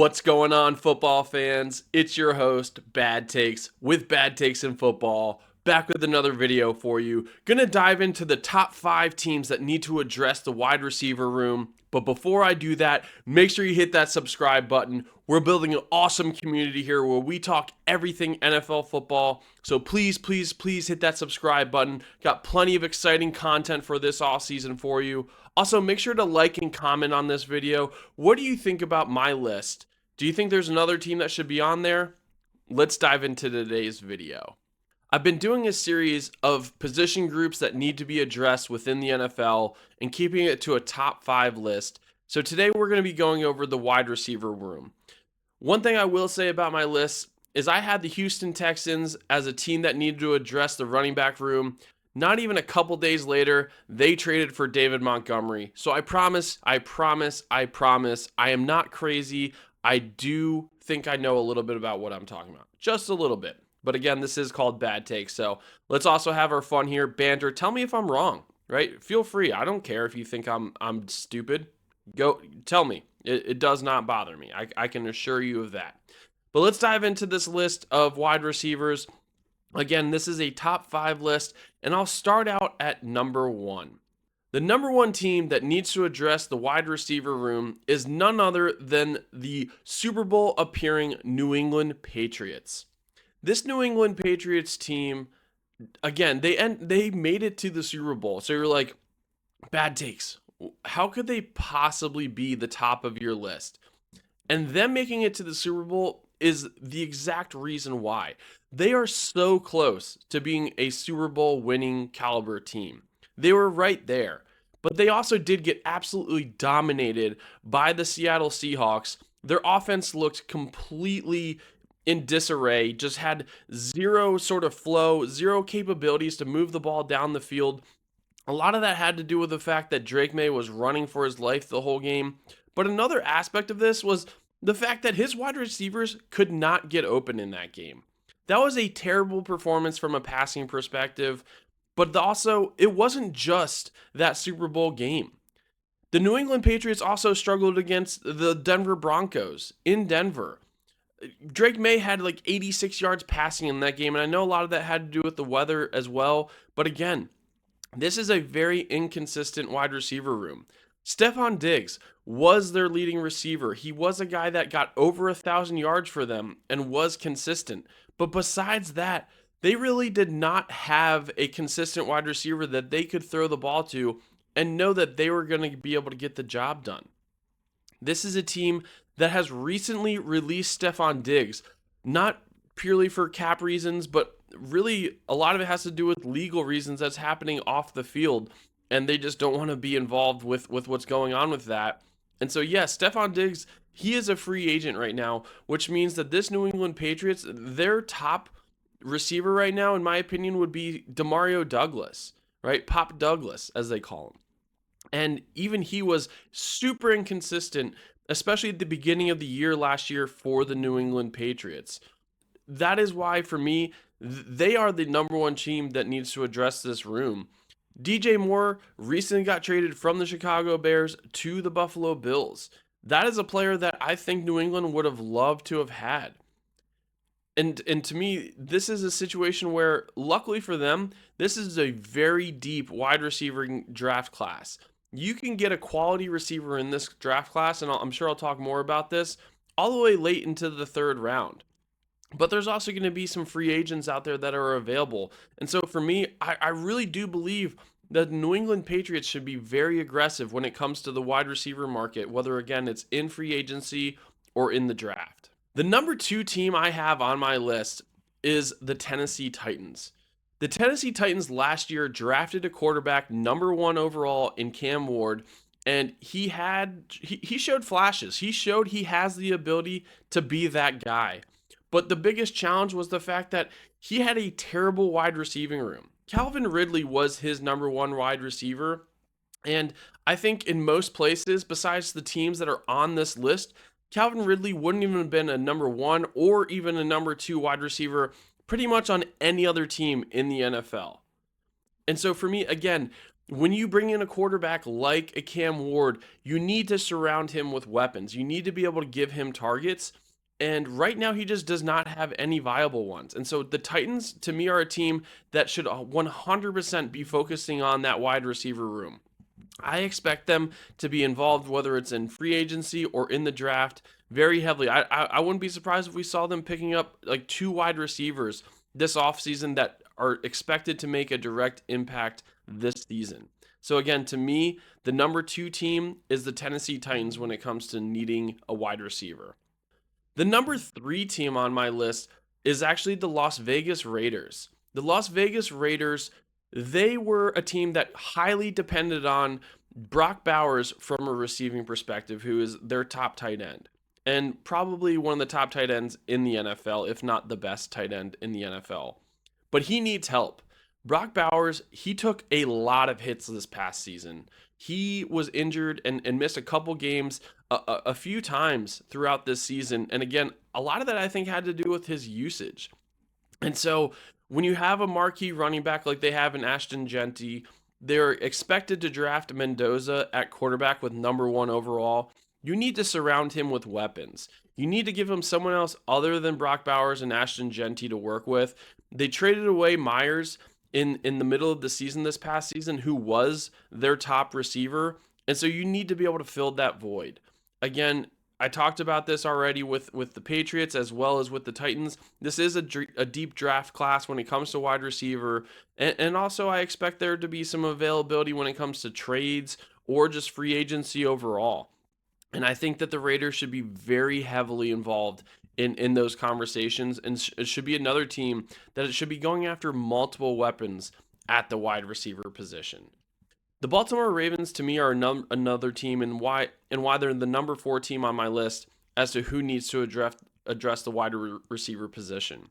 What's going on, football fans? It's your host, Bad Takes, with Bad Takes in Football, back with another video for you. Gonna dive into the top 5 teams that need to address the wide receiver room. But before I do that, make sure you hit that subscribe button. We're building an awesome community here where we talk everything NFL football. So please, please, please hit that subscribe button. Got plenty of exciting content for this off season for you. Also, make sure to like and comment on this video. What do you think about my list? Do you think there's another team that should be on there? Let's dive into today's video. I've been doing a series of position groups that need to be addressed within the NFL and keeping it to a top 5 list. So today we're going to be going over the wide receiver room. One thing I will say about my list is I had the Houston Texans as a team that needed to address the running back room. Not even a couple days later, they traded for David Montgomery. So I promise, I am not crazy. I do think I know a little bit about what I'm talking about. Just a little bit. But again, this is called Bad Takes. So let's also have our fun here. Banter. Tell me if I'm wrong, right? Feel free. I don't care if you think I'm stupid. Go tell me. It does not bother me. I can assure you of that. But let's dive into this list of wide receivers. Again, this is a top 5 list, and I'll start out at number 1. The number 1 team that needs to address the wide receiver room is none other than the Super Bowl appearing New England Patriots. This New England Patriots team, again, they made it to the Super Bowl. So you're like, Bad Takes. How could they possibly be the top of your list? And them making it to the Super Bowl is the exact reason why. They are so close to being a Super Bowl winning caliber team. They were right there. But they also did get absolutely dominated by the Seattle Seahawks. Their offense looked completely in disarray, just had zero sort of flow, zero capabilities to move the ball down the field. A lot of that had to do with the fact that Drake May was running for his life the whole game. But another aspect of this was the fact that his wide receivers could not get open in that game. That was a terrible performance from a passing perspective, but also it wasn't just that Super Bowl game. The New England Patriots also struggled against the Denver Broncos in Denver. Drake May had like 86 yards passing in that game, and I know a lot of that had to do with the weather as well, but again, this is a very inconsistent wide receiver room. Stephon Diggs was their leading receiver. He was a guy that got over 1,000 yards for them and was consistent. But besides that, they really did not have a consistent wide receiver that they could throw the ball to and know that they were going to be able to get the job done. This is a team that has recently released Stephon Diggs, not purely for cap reasons, but really a lot of it has to do with legal reasons that's happening off the field. And they just don't want to be involved with what's going on with that. And so, yes, Stephon Diggs, he is a free agent right now, which means that this New England Patriots, their top receiver right now, in my opinion, would be Demario Douglas, right? Pop Douglas, as they call him. And even he was super inconsistent, especially at the beginning of the year last year for the New England Patriots. That is why, for me, they are the number 1 team that needs to address this room. DJ Moore recently got traded from the Chicago Bears to the Buffalo Bills. That is a player that I think New England would have loved to have had. And to me, this is a situation where, luckily for them, this is a very deep wide receiver draft class. You can get a quality receiver in this draft class, and I'm sure I'll talk more about this, all the way late into the 3rd round. But there's also going to be some free agents out there that are available. And so for me, I really do believe that the New England Patriots should be very aggressive when it comes to the wide receiver market, whether, again, it's in free agency or in the draft. The number 2 team I have on my list is the Tennessee Titans. The Tennessee Titans last year drafted a quarterback number 1 overall in Cam Ward, and he showed flashes. He showed he has the ability to be that guy. But the biggest challenge was the fact that he had a terrible wide receiving room. Calvin Ridley was his number 1 wide receiver. And I think in most places, besides the teams that are on this list, Calvin Ridley wouldn't even have been a number 1 or even a number 2 wide receiver pretty much on any other team in the NFL. And so for me, again, When you bring in a quarterback like a Cam Ward, you need to surround him with weapons. You need to be able to give him targets. And right now, he just does not have any viable ones. And so the Titans, to me, are a team that should 100% be focusing on that wide receiver room. I expect them to be involved, whether it's in free agency or in the draft, very heavily. I wouldn't be surprised if we saw them picking up like 2 wide receivers this offseason that are expected to make a direct impact this season. So, again, to me, the number 2 team is the Tennessee Titans when it comes to needing a wide receiver. The number 3 team on my list is actually the Las Vegas Raiders. The Las Vegas Raiders, they were a team that highly depended on Brock Bowers from a receiving perspective, who is their top tight end. And probably one of the top tight ends in the NFL, if not the best tight end in the NFL. But he needs help. Brock Bowers, he took a lot of hits this past season. He was injured and missed a couple games a few times throughout this season. And again, a lot of that I think had to do with his usage. And so when you have a marquee running back like they have in Ashton Genty, they're expected to draft Mendoza at quarterback with number 1 overall. You need to surround him with weapons. You need to give him someone else other than Brock Bowers and Ashton Genty to work with. They traded away Myers in the middle of the season this past season, who was their top receiver. And so you need to be able to fill that void. Again, I talked about this already with the Patriots as well as with the Titans. This is a deep draft class when it comes to wide receiver. And also I expect there to be some availability when it comes to trades or just free agency overall. And I think that the Raiders should be very heavily involved in those conversations, and it should be another team that it should be going after multiple weapons at the wide receiver position. The Baltimore Ravens, to me, are another team, and why they're the number 4 team on my list as to who needs to address the wide receiver position.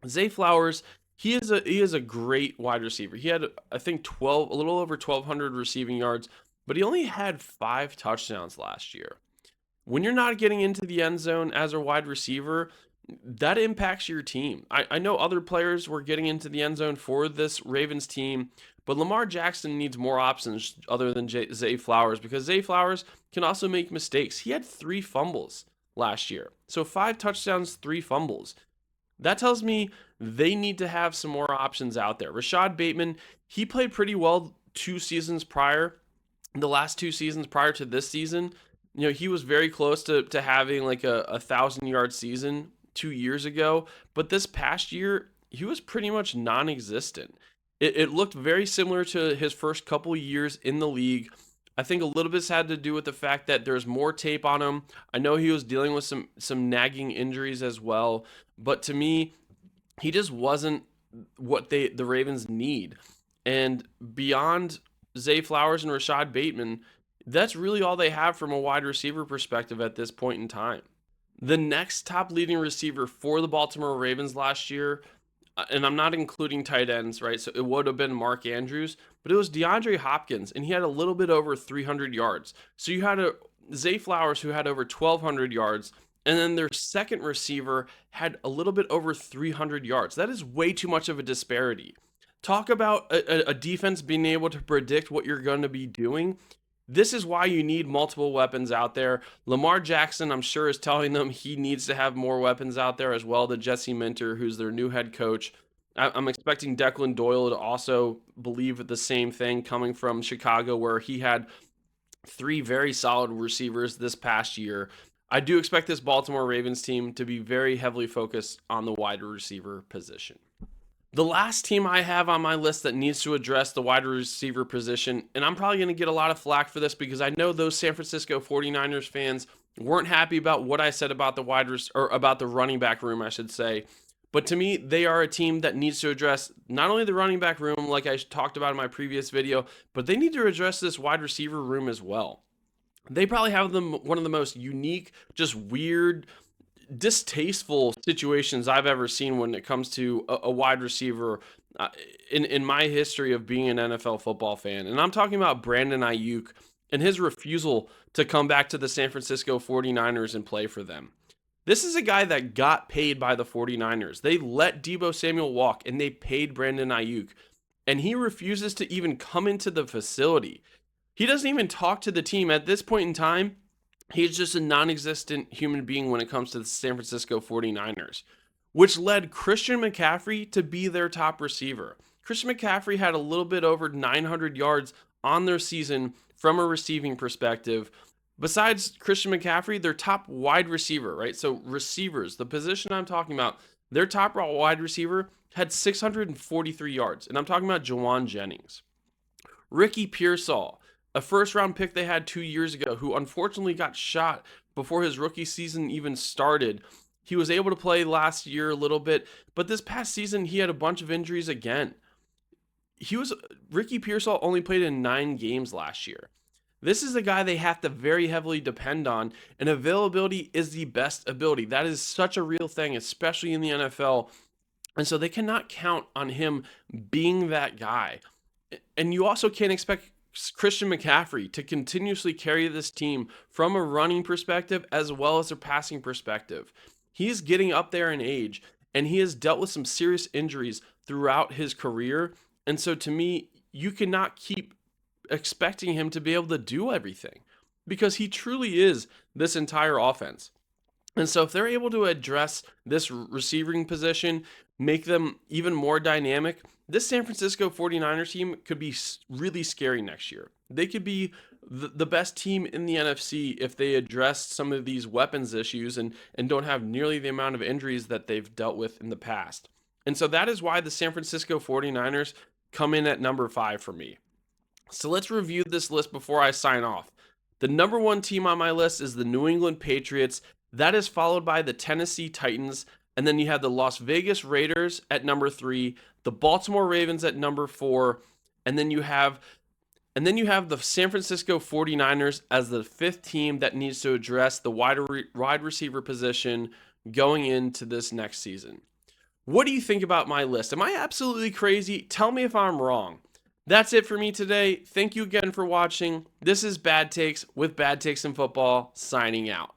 Zay Flowers, he is a great wide receiver. He had, I think, a little over 1,200 receiving yards, but he only had 5 touchdowns last year. When you're not getting into the end zone as a wide receiver, that impacts your team. I know other players were getting into the end zone for this Ravens team, but Lamar Jackson needs more options other than Zay Flowers, because Zay Flowers can also make mistakes. He had 3 fumbles last year. So 5 touchdowns, 3 fumbles. That tells me they need to have some more options out there. Rashad Bateman, he played pretty well 2 seasons prior. The last 2 seasons prior to this season, he was very close to having like a 1,000-yard season 2 years ago. But this past year, he was pretty much non-existent. It looked very similar to his first couple years in the league. I think a little bit had to do with the fact that there's more tape on him. I know he was dealing with some nagging injuries as well. But to me, he just wasn't what the Ravens need. And beyond Zay Flowers and Rashad Bateman, that's really all they have from a wide receiver perspective at this point in time. The next top leading receiver for the Baltimore Ravens last year, and I'm not including tight ends, right? So it would have been Mark Andrews, but it was DeAndre Hopkins, and he had a little bit over 300 yards. So you had Zay Flowers, who had over 1,200 yards, and then their second receiver had a little bit over 300 yards. That is way too much of a disparity. Talk about a defense being able to predict what you're going to be doing. This is why you need multiple weapons out there. Lamar Jackson, I'm sure, is telling them he needs to have more weapons out there as well to Jesse Minter, who's their new head coach. I'm expecting Declan Doyle to also believe the same thing, coming from Chicago, where he had 3 very solid receivers this past year. I do expect this Baltimore Ravens team to be very heavily focused on the wide receiver position. The last team I have on my list that needs to address the wide receiver position, and I'm probably going to get a lot of flack for this because I know those San Francisco 49ers fans weren't happy about what I said about about the running back room, I should say. But to me, they are a team that needs to address not only the running back room, like I talked about in my previous video, but they need to address this wide receiver room as well. They probably have one of the most unique, just weird, distasteful situations I've ever seen when it comes to a wide receiver in my history of being an NFL football fan. And I'm talking about Brandon Ayuk and his refusal to come back to the San Francisco 49ers and play for them. This is a guy that got paid by the 49ers. They let Deebo Samuel walk, and they paid Brandon Ayuk. and he refuses to even come into the facility. He doesn't even talk to the team. At this point in time, he's just a non existent human being when it comes to the San Francisco 49ers, which led Christian McCaffrey to be their top receiver. Christian McCaffrey had a little bit over 900 yards on their season from a receiving perspective. Besides Christian McCaffrey, their top wide receiver, right? So, receivers, the position I'm talking about, their top wide receiver had 643 yards. And I'm talking about Jawan Jennings. Ricky Pearsall, a first round pick they had 2 years ago, who unfortunately got shot before his rookie season even started. He was able to play last year a little bit, but this past season he had a bunch of injuries again. Ricky Pearsall only played in 9 games last year. This is a guy they have to very heavily depend on, and availability is the best ability. That is such a real thing, especially in the NFL. And so they cannot count on him being that guy. And you also can't expect Christian McCaffrey to continuously carry this team from a running perspective as well as a passing perspective. He's getting up there in age, and he has dealt with some serious injuries throughout his career. And so to me, you cannot keep expecting him to be able to do everything because he truly is this entire offense. And so if they're able to address this receiving position, make them even more dynamic, this San Francisco 49ers team could be really scary next year. They could be the best team in the NFC if they address some of these weapons issues and don't have nearly the amount of injuries that they've dealt with in the past. And so that is why the San Francisco 49ers come in at number 5 for me. So let's review this list before I sign off. The number 1 team on my list is the New England Patriots. That is followed by the Tennessee Titans. And then you have the Las Vegas Raiders at number 3, the Baltimore Ravens at number 4, and then you have the San Francisco 49ers as the 5th team that needs to address the wide receiver position going into this next season. What do you think about my list? Am I absolutely crazy? Tell me if I'm wrong. That's it for me today. Thank you again for watching. This is Bad Takes with Bad Takes in Football, signing out.